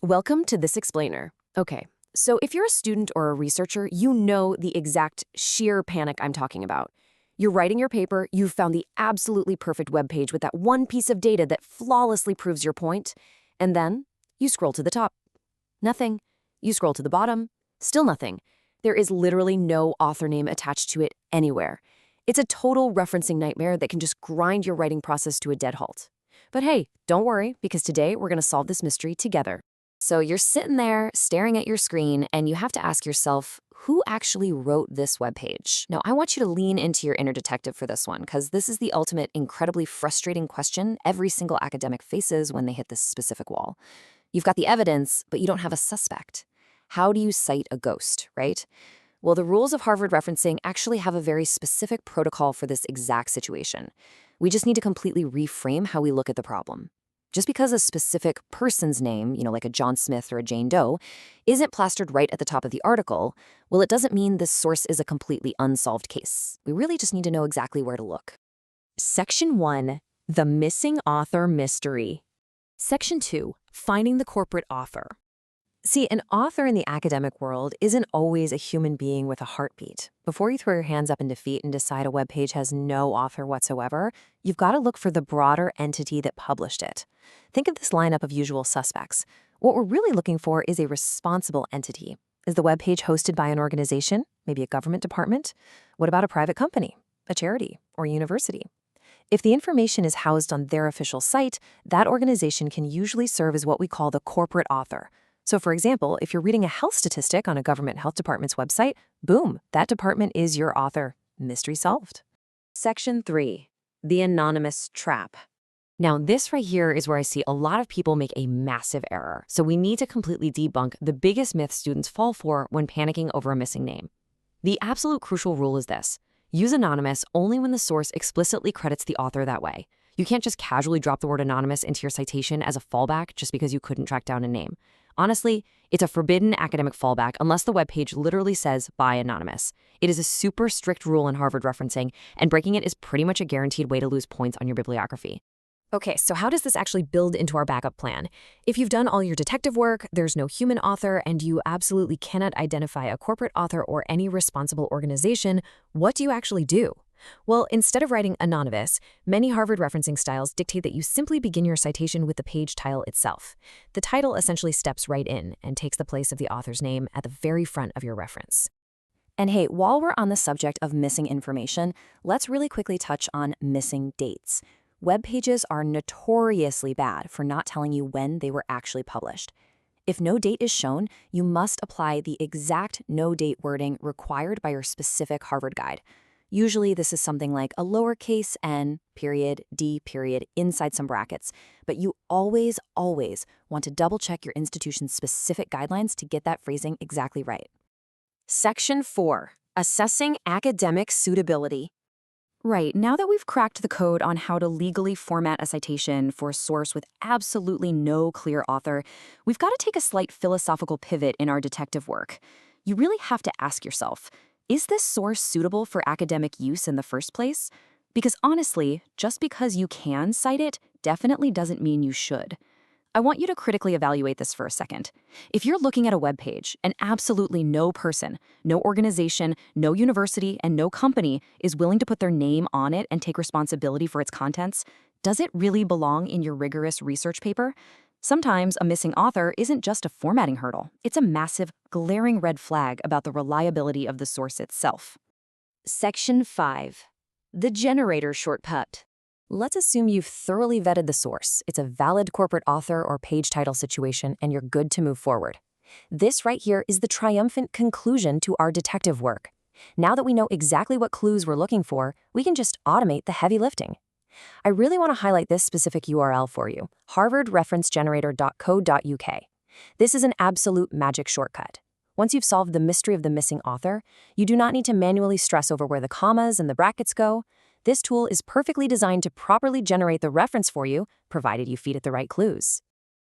Welcome to This Explainer. Okay, so if you're a student or a researcher, you know the exact sheer panic I'm talking about. You're writing your paper, you've found the absolutely perfect web page with that one piece of data that flawlessly proves your point, and then you scroll to the top. Nothing. You scroll to the bottom. Still nothing. There is literally no author name attached to it anywhere. It's a total referencing nightmare that can just grind your writing process to a dead halt. But hey, don't worry, because today we're going to solve this mystery together. So you're sitting there staring at your screen, and you have to ask yourself, who actually wrote this webpage? Now, I want you to lean into your inner detective for this one, because this is the ultimate, incredibly frustrating question every single academic faces when they hit this specific wall. You've got the evidence, but you don't have a suspect. How do you cite a ghost, right? Well, the rules of Harvard referencing actually have a very specific protocol for this exact situation. We just need to completely reframe how we look at the problem. Just because a specific person's name, like a John Smith or a Jane Doe, isn't plastered right at the top of the article, well, it doesn't mean this source is a completely unsolved case. We really just need to know exactly where to look. Section 1, the missing author mystery. Section 2, finding the corporate author. See, an author in the academic world isn't always a human being with a heartbeat. Before you throw your hands up in defeat and decide a web page has no author whatsoever, you've got to look for the broader entity that published it. Think of this lineup of usual suspects. What we're really looking for is a responsible entity. Is the web page hosted by an organization, maybe a government department? What about a private company, a charity, or a university? If the information is housed on their official site, that organization can usually serve as what we call the corporate author. So for example, if you're reading a health statistic on a government health department's website, boom, that department is your author. Mystery solved. Section 3, the anonymous trap. Now, this right here is where I see a lot of people make a massive error. So we need to completely debunk the biggest myth students fall for when panicking over a missing name. The absolute crucial rule is this: use anonymous only when the source explicitly credits the author that way. You can't just casually drop the word anonymous into your citation as a fallback just because you couldn't track down a name. Honestly, it's a forbidden academic fallback unless the webpage literally says by anonymous. It is a super strict rule in Harvard referencing, and breaking it is pretty much a guaranteed way to lose points on your bibliography. Okay, so how does this actually build into our backup plan? If you've done all your detective work, there's no human author, and you absolutely cannot identify a corporate author or any responsible organization, what do you actually do? Well, instead of writing anonymous, many Harvard referencing styles dictate that you simply begin your citation with the page title itself. The title essentially steps right in and takes the place of the author's name at the very front of your reference. And hey, while we're on the subject of missing information, let's really quickly touch on missing dates. Web pages are notoriously bad for not telling you when they were actually published. If no date is shown, you must apply the exact no date wording required by your specific Harvard guide. Usually this is something like a lowercase n, period, d, period, inside some brackets. But you always want to double check your institution's specific guidelines to get that phrasing exactly right. Section 4, assessing academic suitability. Right, now that we've cracked the code on how to legally format a citation for a source with absolutely no clear author, we've got to take a slight philosophical pivot in our detective work. You really have to ask yourself, is this source suitable for academic use in the first place? Because honestly, just because you can cite it definitely doesn't mean you should. I want you to critically evaluate this for a second. If you're looking at a web page and absolutely no person, no organization, no university, and no company is willing to put their name on it and take responsibility for its contents, does it really belong in your rigorous research paper? Sometimes a missing author isn't just a formatting hurdle. It's a massive, glaring red flag about the reliability of the source itself. Section 5, the generator shortcut. Let's assume you've thoroughly vetted the source. It's a valid corporate author or page title situation, and you're good to move forward. This right here is the triumphant conclusion to our detective work. Now that we know exactly what clues we're looking for, we can just automate the heavy lifting. I really want to highlight this specific URL for you, harvardreferencegenerator.co.uk. This is an absolute magic shortcut. Once you've solved the mystery of the missing author, you do not need to manually stress over where the commas and the brackets go. This tool is perfectly designed to properly generate the reference for you, provided you feed it the right clues.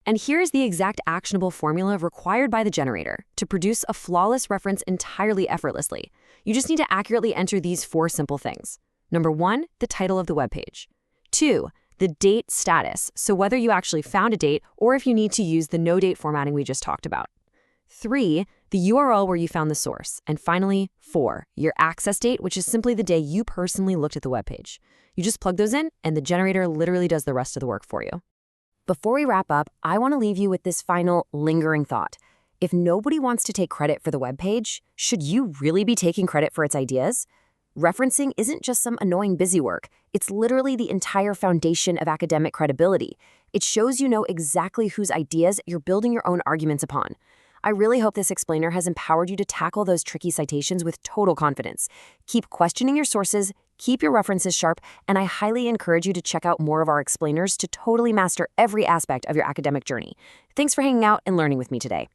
And here's the exact actionable formula required by the generator to produce a flawless reference entirely effortlessly. You just need to accurately enter these 4 simple things. Number 1, the title of the web page. 2, the date status, so whether you actually found a date or if you need to use the no date formatting we just talked about. 3, the URL where you found the source. And finally, 4, your access date, which is simply the day you personally looked at the web page. You just plug those in, and the generator literally does the rest of the work for you. Before we wrap up, I want to leave you with this final lingering thought. If nobody wants to take credit for the web page, should you really be taking credit for its ideas? Referencing isn't just some annoying busywork. It's literally the entire foundation of academic credibility. It shows you know exactly whose ideas you're building your own arguments upon. I really hope this explainer has empowered you to tackle those tricky citations with total confidence. Keep questioning your sources, keep your references sharp, and I highly encourage you to check out more of our explainers to totally master every aspect of your academic journey. Thanks for hanging out and learning with me today.